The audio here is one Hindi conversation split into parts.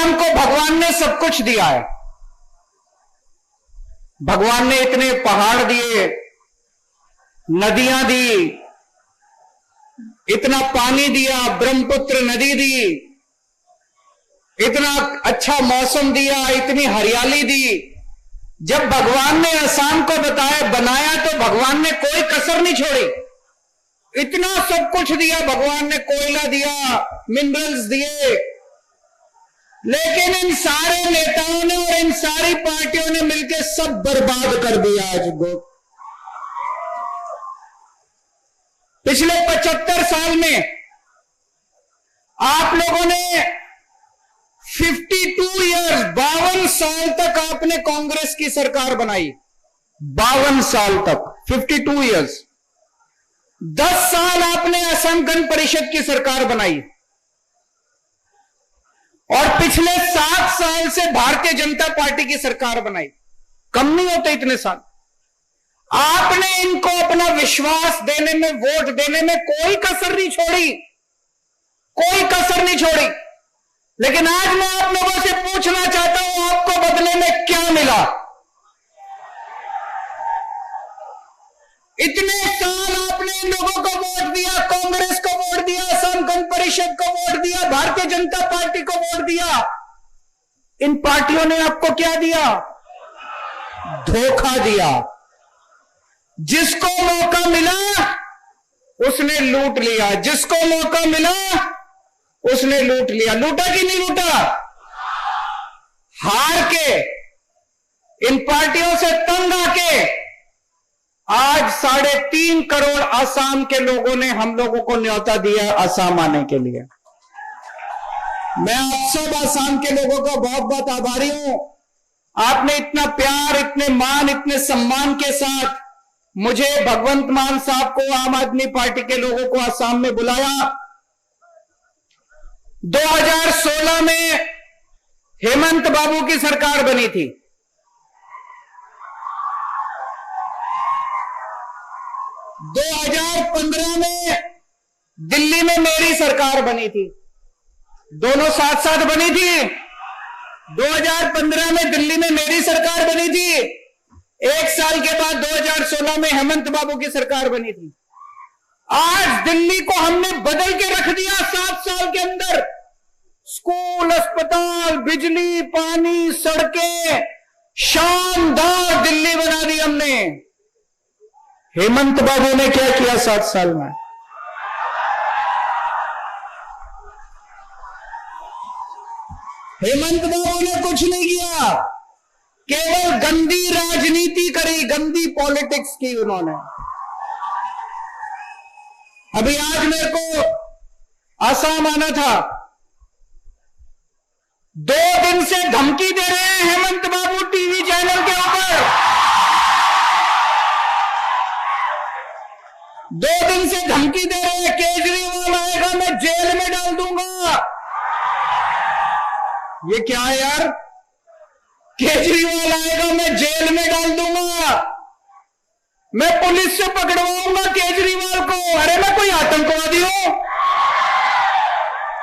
इंसान को भगवान ने सब कुछ दिया है। भगवान ने इतने पहाड़ दिए, नदियां दी, इतना पानी दिया, ब्रह्मपुत्र नदी दी, इतना अच्छा मौसम दिया, इतनी हरियाली दी। जब भगवान ने असम को बनाया तो भगवान ने कोई कसर नहीं छोड़ी। इतना सब कुछ दिया भगवान ने, कोयला दिया, मिनरल्स दिए, लेकिन इन सारे नेताओं ने और इन सारी पार्टियों ने मिलकर सब बर्बाद कर दिया। आज पिछले 75 साल में आप लोगों ने 52 ईयर्स, 52 साल तक आपने कांग्रेस की सरकार बनाई। 52 साल तक, 52 ईयर्स। 10 साल आपने असम गण परिषद की सरकार बनाई और पिछले 7 साल से भारतीय जनता पार्टी की सरकार बनाई। कम नहीं होते इतने साल। आपने इनको अपना विश्वास देने में, वोट देने में कोई कसर नहीं छोड़ी, कोई कसर नहीं छोड़ी। लेकिन आज मैं आप लोगों से पूछना चाहता हूं, आपको बदले में क्या मिला? इतने साल आपने इन लोगों को वोट दिया, कांग्रेस को वोट दिया, असम गण परिषद को वोट दिया, भारतीय जनता पार्टी को वोट दिया। इन पार्टियों ने आपको क्या दिया? धोखा दिया। जिसको मौका मिला उसने लूट लिया, जिसको मौका मिला उसने लूट लिया। लूटा कि नहीं लूटा? हार के, इन पार्टियों से तंग आके आज 3.5 करोड़ असम के लोगों ने हम लोगों को न्योता दिया असम आने के लिए। मैं आप सब असम के लोगों का बहुत बहुत आभारी हूं। आपने इतना प्यार, इतने मान, इतने सम्मान के साथ मुझे, भगवंत मान साहब को, आम आदमी पार्टी के लोगों को असम में बुलाया। 2016 में हेमंत बाबू की सरकार बनी थी। 2015 में दिल्ली में मेरी सरकार बनी थी। दोनों साथ साथ बनी थी। 2015 में दिल्ली में मेरी सरकार बनी थी। 1 साल के बाद 2016 में हेमंत बाबू की सरकार बनी थी। आज दिल्ली को हमने बदल के रख दिया 7 साल के अंदर। स्कूल, अस्पताल, बिजली, पानी, सड़कें, शानदार दिल्ली बना दी हमने। हेमंत बाबू ने क्या किया 7 साल में? हेमंत बाबू ने कुछ नहीं किया, केवल गंदी राजनीति करी, गंदी पॉलिटिक्स की उन्होंने। अभी आज मेरे को असम आना था। 2 दिन से धमकी दे रहे हैं हेमंत बाबू टीवी चैनल के ऊपर। 2 दिन से धमकी दे रहे हैं, केजरीवाल आएगा मैं जेल में डाल दूंगा। ये क्या है यार? केजरीवाल आएगा मैं जेल में डाल दूंगा, मैं पुलिस से पकड़वाऊंगा केजरीवाल को। अरे मैं कोई आतंकवादी हूं?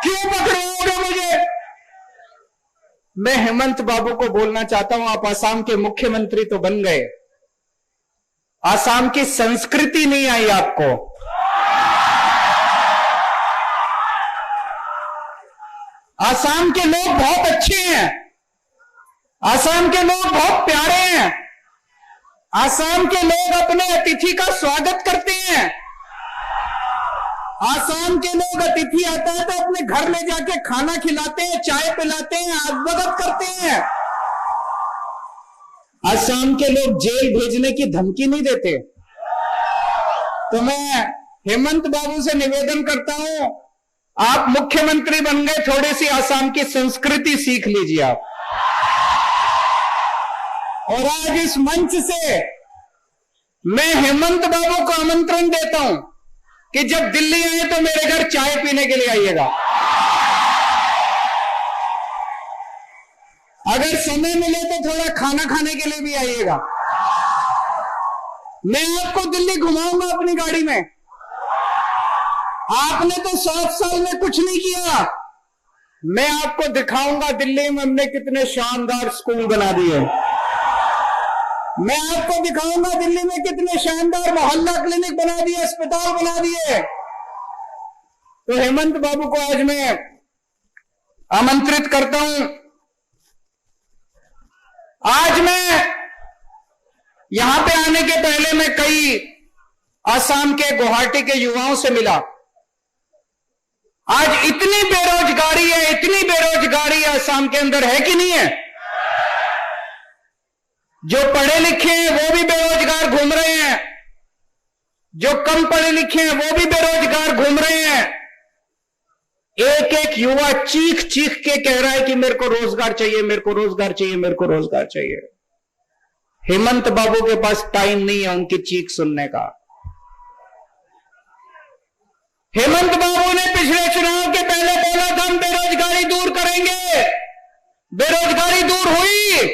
क्यों पकड़वाओगे मुझे? मैं हेमंत बाबू को बोलना चाहता हूं, आप असम के मुख्यमंत्री तो बन गए, असम की संस्कृति नहीं आई आपको। असम के लोग बहुत अच्छे हैं, असम के लोग बहुत प्यारे हैं, असम के लोग अपने अतिथि का स्वागत करते हैं। असम के लोग अतिथि आता है तो अपने घर ले जाके खाना खिलाते हैं, चाय पिलाते हैं, आदमदत करते हैं। असम के लोग जेल भेजने की धमकी नहीं देते। तो मैं हेमंत बाबू से निवेदन करता हूं, आप मुख्यमंत्री बन गए, थोड़ी सी असम की संस्कृति सीख लीजिए आप। और आज इस मंच से मैं हेमंत बाबू को आमंत्रण देता हूं कि जब दिल्ली आए तो मेरे घर चाय पीने के लिए आइएगा। अगर समय मिले तो थोड़ा खाना खाने के लिए भी आइएगा। मैं आपको दिल्ली घुमाऊंगा अपनी गाड़ी में। आपने तो 7 साल में कुछ नहीं किया। मैं आपको दिखाऊंगा दिल्ली में हमने कितने शानदार स्कूल बना दिए। मैं आपको दिखाऊंगा दिल्ली में कितने शानदार मोहल्ला क्लिनिक बना दिए, अस्पताल बना दिए। तो हेमंत बाबू को आज मैं आमंत्रित करता हूं। आज मैं यहां पे आने के पहले मैं कई असम के, गुवाहाटी के युवाओं से मिला। आज इतनी बेरोजगारी है, इतनी बेरोजगारी असम के अंदर है कि नहीं है? जो पढ़े लिखे हैं वो भी बेरोजगार घूम रहे हैं, जो कम पढ़े लिखे हैं वो भी बेरोजगार घूम रहे हैं। एक एक युवा चीख चीख के कह रहा है कि मेरे को रोजगार चाहिए, मेरे को रोजगार चाहिए, मेरे को रोजगार चाहिए। हेमंत बाबू के पास टाइम नहीं है उनकी चीख सुनने का। हेमंत बाबू ने पिछले चुनाव के पहले बोला था हम बेरोजगारी दूर करेंगे, बेरोजगारी दूर हुई।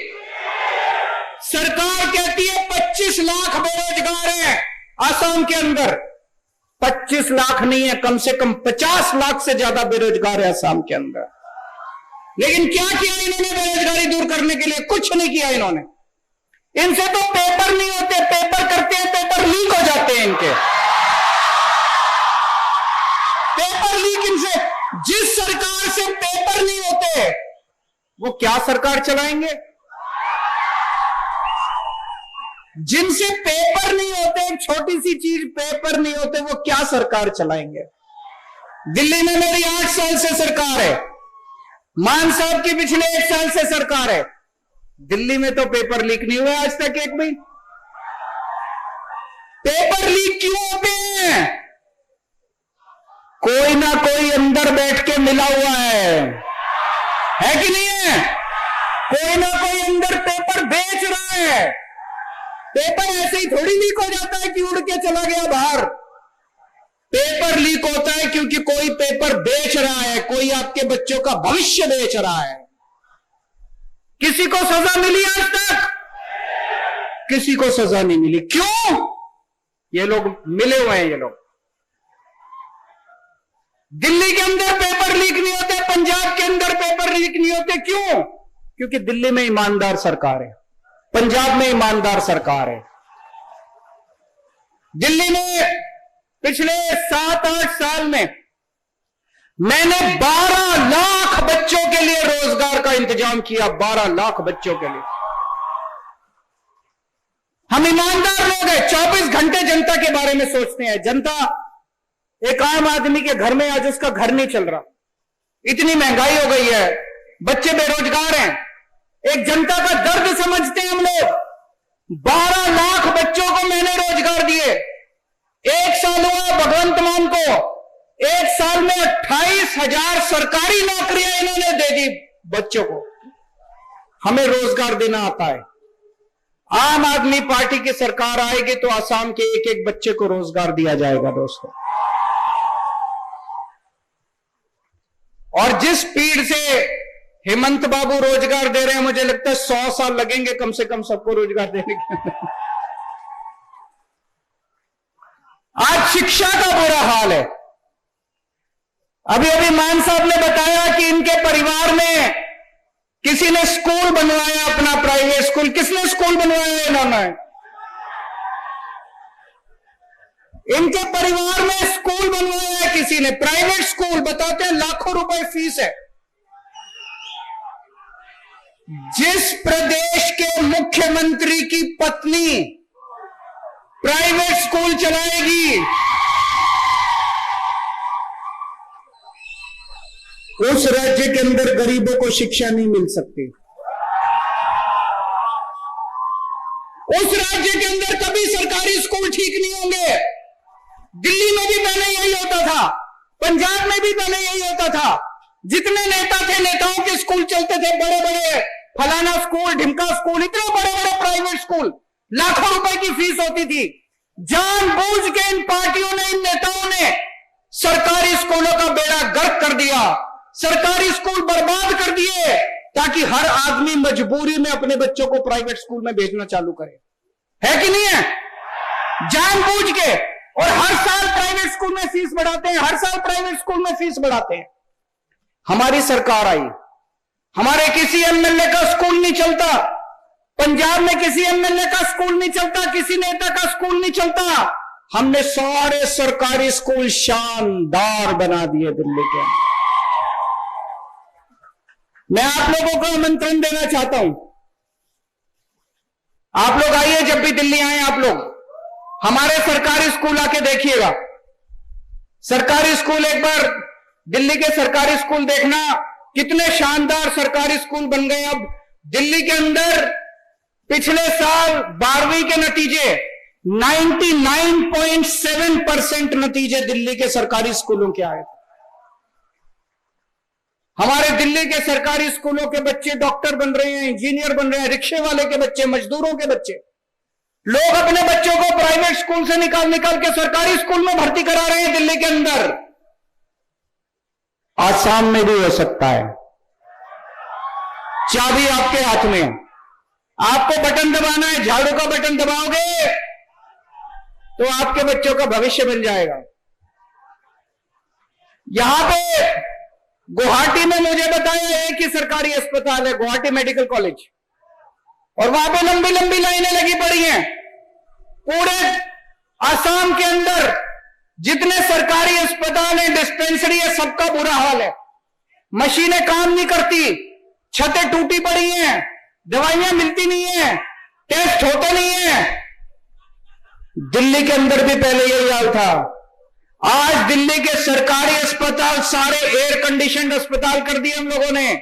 सरकार कहती है 25 लाख बेरोजगार हैं असम के अंदर। 25 लाख नहीं है, कम से कम 50 लाख से ज्यादा बेरोजगार है असम के अंदर। लेकिन क्या किया इन्होंने बेरोजगारी दूर करने के लिए? कुछ नहीं किया इन्होंने। इनसे तो पेपर नहीं होते, पेपर करते हैं, पेपर लीक हो जाते हैं इनके। पेपर लीक इनसे, जिस सरकार से पेपर नहीं होते वो क्या सरकार चलाएंगे? जिनसे पेपर नहीं होते, एक छोटी सी चीज पेपर नहीं होते, वो क्या सरकार चलाएंगे? दिल्ली में मेरी 8 साल से सरकार है, मान साहब की पिछले 1 साल से सरकार है। दिल्ली में तो पेपर लीक नहीं हुआ आज तक एक भी। पेपर लीक क्यों होते हैं? कोई ना कोई अंदर बैठ के मिला हुआ है कि नहीं है? कोई ना कोई अंदर पेपर बेच रहा है। पेपर ऐसे ही थोड़ी लीक हो जाता है कि उड़ के चला गया बाहर। पेपर लीक होता है क्योंकि कोई पेपर बेच रहा है, कोई आपके बच्चों का भविष्य बेच रहा है। किसी को सजा मिली आज तक? किसी को सजा नहीं मिली। क्यों? ये लोग मिले हुए हैं। ये लोग दिल्ली के अंदर पेपर लीक नहीं होते, पंजाब के अंदर पेपर लीक नहीं होते। क्यों? क्योंकि दिल्ली में ईमानदार सरकार है, पंजाब में ईमानदार सरकार है। दिल्ली में पिछले 7-8 साल में मैंने 12 लाख बच्चों के लिए रोजगार का इंतजाम किया। 12 लाख बच्चों के लिए। हम ईमानदार लोग हैं, 24 घंटे जनता के बारे में सोचते हैं। जनता, एक आम आदमी के घर में आज उसका घर नहीं चल रहा, इतनी महंगाई हो गई है, बच्चे बेरोजगार हैं। एक जनता का दर्द समझते हैं हम लोग। 12 लाख बच्चों को मैंने रोजगार दिए। 1 साल हुआ भगवंत मान को, 1 साल में 28,000 सरकारी नौकरियां इन्होंने दे दी बच्चों को। हमें रोजगार देना आता है। आम आदमी पार्टी की सरकार आएगी तो असम के एक एक बच्चे को रोजगार दिया जाएगा दोस्तों। और जिस स्पीड से हेमंत बाबू रोजगार दे रहे हैं, मुझे लगता है 100 साल लगेंगे कम से कम सबको रोजगार देने के। आज शिक्षा का बुरा हाल है। अभी अभी मान साहब ने बताया कि इनके परिवार में किसी ने स्कूल बनवाया, अपना प्राइवेट स्कूल। किसने स्कूल बनवाया? इन्होंने। इनके परिवार में स्कूल बनवाया है किसी ने, प्राइवेट स्कूल। बताते हैं लाखों रुपए फीस है। जिस प्रदेश के मुख्यमंत्री की पत्नी प्राइवेट स्कूल चलाएगी, उस राज्य के अंदर गरीबों को शिक्षा नहीं मिल सकती। उस राज्य के अंदर कभी सरकारी स्कूल ठीक नहीं होंगे। दिल्ली में भी पहले यही होता था, पंजाब में भी पहले यही होता था। जितने नेता थे, नेताओं के स्कूल चलते थे, बड़े बड़े फलाना स्कूल, ढिमका स्कूल, इतने बड़े बड़े प्राइवेट स्कूल, लाखों रुपए की फीस होती थी। जानबूझ के इन पार्टियों ने, इन नेताओं ने सरकारी स्कूलों का बेड़ा गर्क कर दिया, सरकारी स्कूल बर्बाद कर दिए, ताकि हर आदमी मजबूरी में अपने बच्चों को प्राइवेट स्कूल में भेजना चालू करे। है कि नहीं है? जानबूझ के। और हर साल प्राइवेट स्कूल में फीस बढ़ाते हैं, हर साल प्राइवेट स्कूल में फीस बढ़ाते हैं। हमारी सरकार आई, हमारे किसी एमएलए का स्कूल नहीं चलता, पंजाब में किसी एमएलए का स्कूल नहीं चलता, किसी नेता का स्कूल नहीं चलता। हमने सारे सरकारी स्कूल शानदार बना दिए दिल्ली के। मैं आप लोगों को आमंत्रण देना चाहता हूं, आप लोग आइए, जब भी दिल्ली आए आप लोग हमारे सरकारी स्कूल आके देखिएगा। सरकारी स्कूल, एक बार दिल्ली के सरकारी स्कूल देखना, कितने शानदार सरकारी स्कूल बन गए। अब दिल्ली के अंदर पिछले साल 12वीं के नतीजे 99.7% नतीजे दिल्ली के सरकारी स्कूलों के आए। हमारे दिल्ली के सरकारी स्कूलों के बच्चे डॉक्टर बन रहे हैं, इंजीनियर बन रहे हैं, रिक्शे वाले के बच्चे, मजदूरों के बच्चे। लोग अपने बच्चों को प्राइवेट स्कूल से निकाल के सरकारी स्कूल में भर्ती करा रहे हैं दिल्ली के अंदर। आसाम में भी हो सकता है। चाबी आपके हाथ में, आपको बटन दबाना है, झाड़ू का बटन दबाओगे तो आपके बच्चों का भविष्य बन जाएगा। यहां पे गुवाहाटी में मुझे बताया एक ही सरकारी अस्पताल है, गुवाहाटी मेडिकल कॉलेज, और वहां पे लंबी लंबी लाइनें लगी पड़ी हैं। पूरे आसाम के अंदर जितने सरकारी अस्पताल हैं, डिस्पेंसरी है, सबका बुरा हाल है। मशीनें काम नहीं करती, छतें टूटी पड़ी हैं, दवाइयां मिलती नहीं है, टेस्ट होते नहीं है। दिल्ली के अंदर भी पहले यही हाल था। आज दिल्ली के सरकारी अस्पताल सारे एयर कंडीशनड अस्पताल कर दिए हम लोगों ने।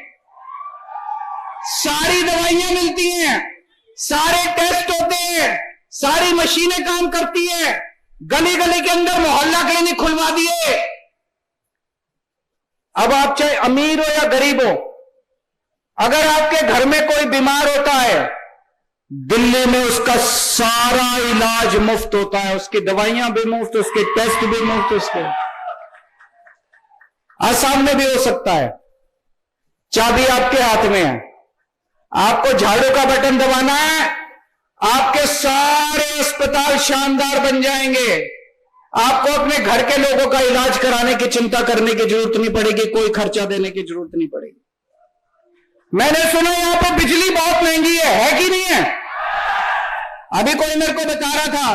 सारी दवाइयां मिलती हैं, सारे टेस्ट होते हैं, सारी मशीनें काम करती हैं। गली गली के अंदर मोहल्ला क्लिनिक खुलवा दिए। अब आप चाहे अमीर हो या गरीब हो, अगर आपके घर में कोई बीमार होता है, दिल्ली में उसका सारा इलाज मुफ्त होता है, उसकी दवाइयां भी मुफ्त, उसके टेस्ट भी मुफ्त। उसके आसाम में भी हो सकता है। चाबी आपके हाथ में है, आपको झाड़ू का बटन दबाना है, आपके सारे अस्पताल शानदार बन जाएंगे। आपको अपने घर के लोगों का इलाज कराने की चिंता करने की जरूरत नहीं पड़ेगी, कोई खर्चा देने की जरूरत नहीं पड़ेगी। मैंने सुना यहां पर बिजली बहुत महंगी है कि नहीं है? अभी कोई मेरे को बता रहा था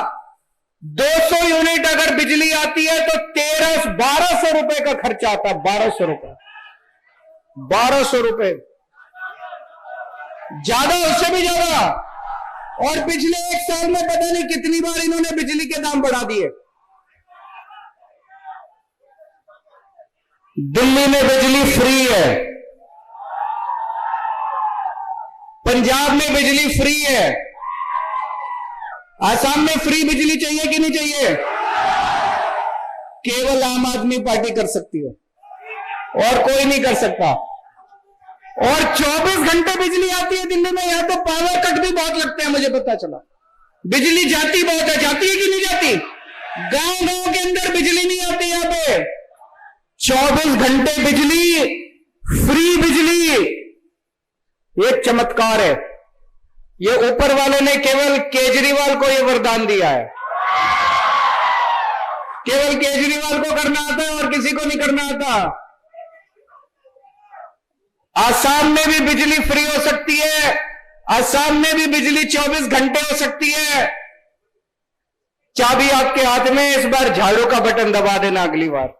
200 यूनिट अगर बिजली आती है तो 1200 रुपए का खर्चा आता है। 1200 रुपए, 1200 रुपए, ज्यादा, उससे भी ज्यादा। और पिछले एक साल में पता नहीं कितनी बार इन्होंने बिजली के दाम बढ़ा दिए। दिल्ली में बिजली फ्री है, पंजाब में बिजली फ्री है, आसाम में फ्री बिजली चाहिए कि नहीं चाहिए? केवल आम आदमी पार्टी कर सकती है और कोई नहीं कर सकता। और 24 घंटे बिजली आती है दिल्ली में। यहां तो पावर कट भी बहुत लगते हैं, मुझे पता चला। बिजली जाती बहुत है, जाती है कि नहीं जाती? गांव गांव के अंदर बिजली नहीं आती। यहां पे 24 घंटे बिजली, फ्री बिजली, ये चमत्कार है। ये ऊपर वाले ने केवल केजरीवाल को ये वरदान दिया है। केवल केजरीवाल को करना आता है और किसी को नहीं करना आता। आसाम में भी बिजली फ्री हो सकती है, आसाम में भी बिजली 24 घंटे हो सकती है। चाबी आपके हाथ में, इस बार झाड़ू का बटन दबा देना अगली बार।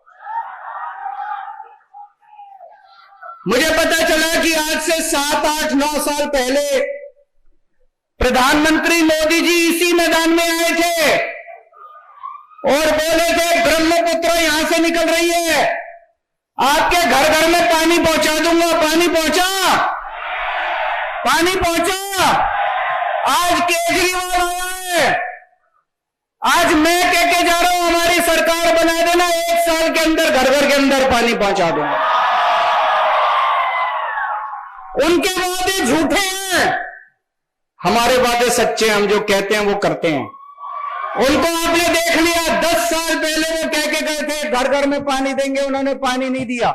मुझे पता चला कि आज से 7, 8, 9 साल पहले प्रधानमंत्री मोदी जी इसी मैदान में आए थे और बोले थे ब्रह्मपुत्र यहां से निकल रही है, आपके घर घर में पानी पहुंचा दूंगा। पानी पहुंचा, पानी पहुंचा। आज केजरीवाल आया है, आज मैं कह के जा रहा हूं हमारी सरकार बना देना, 1 साल के अंदर घर घर के अंदर पानी पहुंचा दूंगा। उनके वादे झूठे हैं, हमारे वादे सच्चे हैं। हम जो कहते हैं वो करते हैं। उनको आपने देख लिया, 10 साल पहले वो कह के गए थे घर घर में पानी देंगे, उन्होंने पानी नहीं दिया।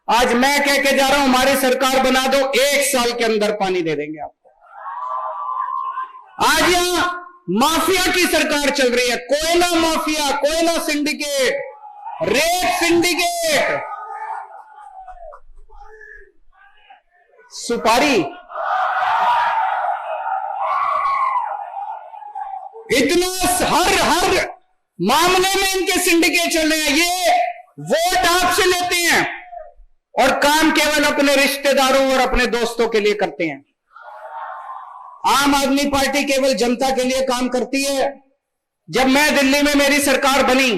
आज मैं कह के जा रहा हूं हमारी सरकार बना दो, 1 साल के अंदर पानी दे देंगे आपको। आज यहां माफिया की सरकार चल रही है, कोयला माफिया, कोयला सिंडिकेट, रेत सिंडिकेट। सुपारी। इतना हर मामले में इनके सिंडिकेट चल रहे हैं। ये वोट आपसे लेते हैं और काम केवल अपने रिश्तेदारों और अपने दोस्तों के लिए करते हैं। आम आदमी पार्टी केवल जनता के लिए काम करती है। जब मैं दिल्ली में मेरी सरकार बनी,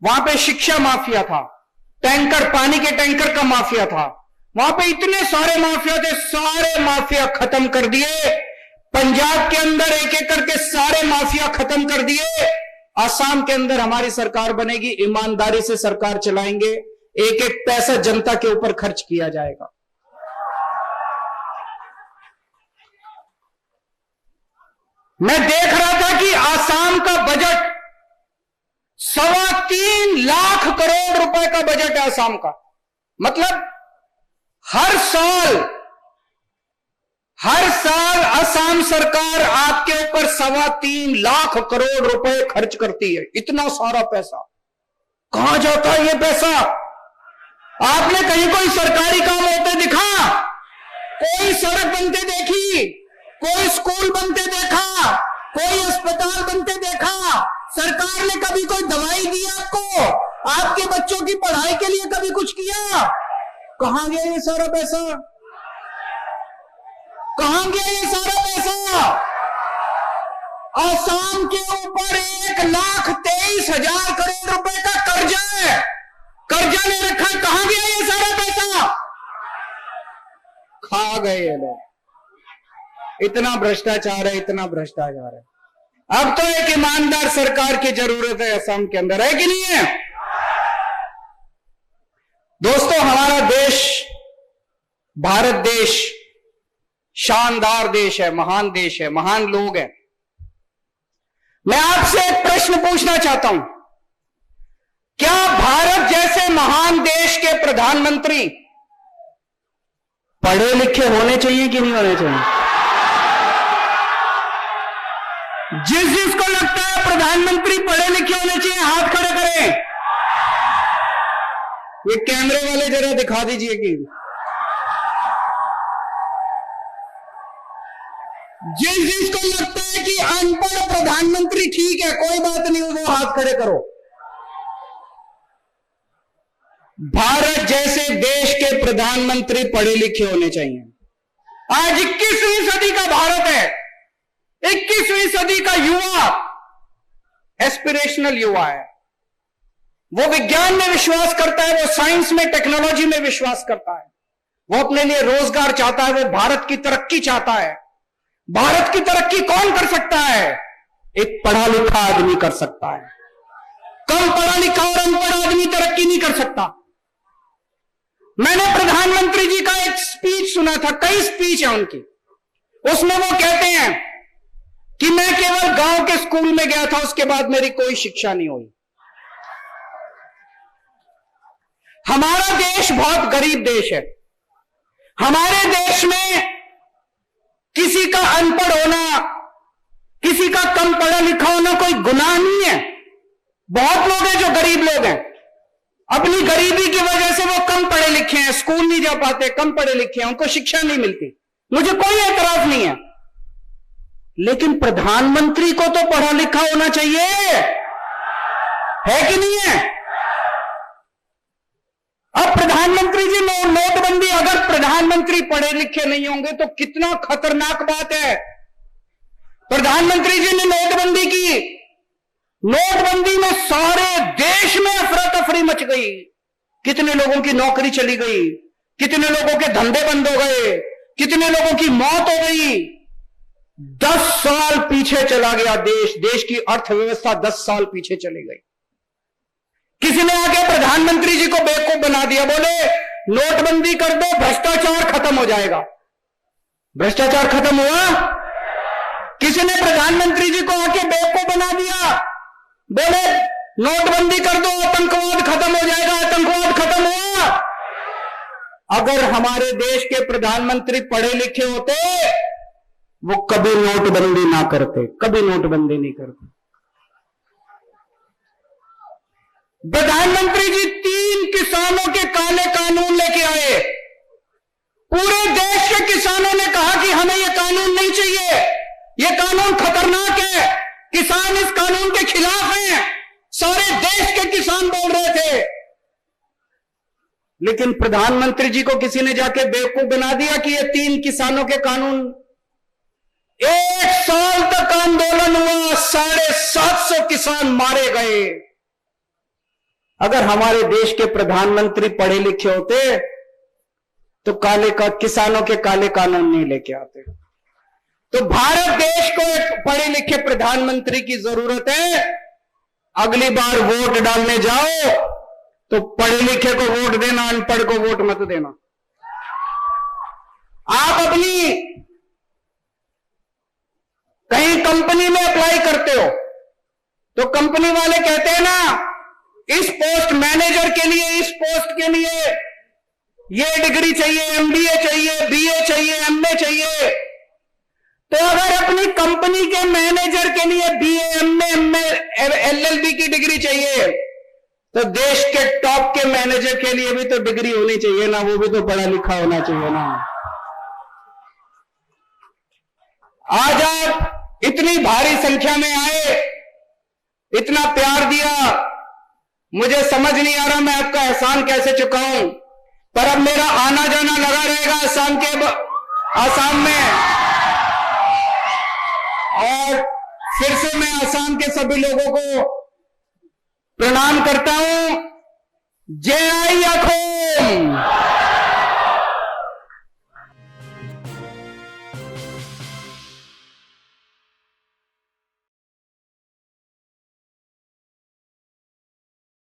वहां पे शिक्षा माफिया था, टैंकर, पानी के टैंकर का माफिया था, वहां पे इतने सारे माफिया थे, सारे माफिया खत्म कर दिए। पंजाब के अंदर एक एक करके सारे माफिया खत्म कर दिए। असम के अंदर हमारी सरकार बनेगी, ईमानदारी से सरकार चलाएंगे, एक एक पैसा जनता के ऊपर खर्च किया जाएगा। मैं देख रहा था कि असम का बजट 3.25 लाख करोड़ रुपए का बजट है असम का। मतलब हर साल असम सरकार आपके ऊपर 3.25 लाख करोड़ रुपए खर्च करती है। इतना सारा पैसा कहां जाता है ये पैसा? आपने कहीं कोई सरकारी काम होते दिखा? कोई सड़क बनते देखी? कोई स्कूल बनते देखा? कोई अस्पताल बनते देखा? सरकार ने कभी कोई दवाई दी आपको? आपके बच्चों की पढ़ाई के लिए कभी कुछ किया? कहां गया ये सारा पैसा? कहां गया ये सारा पैसा? असम के ऊपर 1,23,000 करोड़ रुपए का कर्जा है, कर्जा ले रखा है। कहां गया ये सारा पैसा? खा गए ये लोग। इतना भ्रष्टाचार है, इतना भ्रष्टाचार है। अब तो एक ईमानदार सरकार की जरूरत है असम के अंदर, है कि नहीं है? दोस्तों, हमारा देश, भारत देश शानदार देश है, महान देश है, महान लोग हैं। मैं आपसे एक प्रश्न पूछना चाहता हूं, क्या भारत जैसे महान देश के प्रधानमंत्री पढ़े लिखे होने चाहिए कि नहीं होने चाहिए? जिसको लगता है प्रधानमंत्री पढ़े लिखे होने चाहिए, हाथ खड़े करें। ये कैमरे वाले जरा दिखा दीजिए कि जिसको लगता है कि अनपढ़ प्रधानमंत्री ठीक है, कोई बात नहीं, वो हाथ खड़े करो। भारत जैसे देश के प्रधानमंत्री पढ़े लिखे होने चाहिए। आज 21वीं सदी का भारत है, 21वीं सदी का युवा एस्पिरेशनल युवा है। वो विज्ञान में विश्वास करता है, वो साइंस में, टेक्नोलॉजी में विश्वास करता है, वो अपने लिए रोजगार चाहता है, वो भारत की तरक्की चाहता है। भारत की तरक्की कौन कर सकता है? एक पढ़ा लिखा आदमी कर सकता है। कम पढ़ा लिखा और अनपढ़ आदमी तरक्की नहीं कर सकता। मैंने प्रधानमंत्री जी का एक स्पीच सुना था, कई स्पीच है उनकी, उसमें वो कहते हैं कि मैं केवल गांव के स्कूल में गया था, उसके बाद मेरी कोई शिक्षा नहीं हुई। हमारा देश बहुत गरीब देश है। हमारे देश में किसी का अनपढ़ होना, किसी का कम पढ़ा लिखा होना कोई गुनाह नहीं है। बहुत लोग हैं जो गरीब लोग हैं, अपनी गरीबी की वजह से वो कम पढ़े लिखे हैं, स्कूल नहीं जा पाते, कम पढ़े लिखे हैं, उनको शिक्षा नहीं मिलती। मुझे कोई एतराज नहीं है, लेकिन प्रधानमंत्री को तो पढ़ा लिखा होना चाहिए, है कि नहीं है? अब प्रधानमंत्री जी नोटबंदी, अगर प्रधानमंत्री पढ़े लिखे नहीं होंगे तो कितना खतरनाक बात है। प्रधानमंत्री जी ने नोटबंदी की, नोटबंदी में सारे देश में अफरा तफरी मच गई, कितने लोगों की नौकरी चली गई, कितने लोगों के धंधे बंद हो गए, कितने लोगों की मौत हो गई। 10 साल पीछे चला गया देश, देश की अर्थव्यवस्था 10 साल पीछे चली गई। किसी ने आके प्रधानमंत्री जी को बेवकूफ बना दिया, बोले नोटबंदी कर दो, भ्रष्टाचार खत्म हो जाएगा। भ्रष्टाचार खत्म हुआ? किसी ने प्रधानमंत्री जी को आके बेवकूफ बना दिया, बोले नोटबंदी कर दो, आतंकवाद खत्म हो जाएगा। आतंकवाद खत्म हुआ? अगर हमारे देश के प्रधानमंत्री पढ़े लिखे होते, वो कभी नोटबंदी ना करते, कभी नोटबंदी नहीं करते। प्रधानमंत्री जी 3 किसानों के काले कानून लेके आए, पूरे देश के किसानों ने कहा कि हमें यह कानून नहीं चाहिए, यह कानून खतरनाक है, किसान इस कानून के खिलाफ हैं। सारे देश के किसान बोल रहे थे, लेकिन प्रधानमंत्री जी को किसी ने जाके बेवकूफ बना दिया कि ये 3 किसानों के कानून। 1 साल तक आंदोलन हुआ, 750 किसान मारे गए। अगर हमारे देश के प्रधानमंत्री पढ़े लिखे होते तो किसानों के काले कानून नहीं लेके आते। तो भारत देश को एक पढ़े लिखे प्रधानमंत्री की जरूरत है। अगली बार वोट डालने जाओ तो पढ़े लिखे को वोट देना, अनपढ़ को वोट मत देना। आप अपनी कहीं कंपनी में अप्लाई करते हो तो कंपनी वाले कहते हैं ना, इस पोस्ट मैनेजर के लिए, इस पोस्ट के लिए ये डिग्री चाहिए, एमबीए चाहिए, बीए चाहिए, एमए चाहिए। तो अगर अपनी कंपनी के मैनेजर के लिए बीए, एमए, एलएलबी की डिग्री चाहिए तो देश के टॉप के मैनेजर के लिए भी तो डिग्री होनी चाहिए ना, वो भी तो पढ़ा लिखा होना चाहिए ना। आज आप इतनी भारी संख्या में आए, इतना प्यार दिया, मुझे समझ नहीं आ रहा मैं आपका एहसान कैसे चुकाऊं, पर अब मेरा आना जाना लगा रहेगा आसाम में। और फिर से मैं आसाम के सभी लोगों को प्रणाम करता हूं। जय आई अखोम।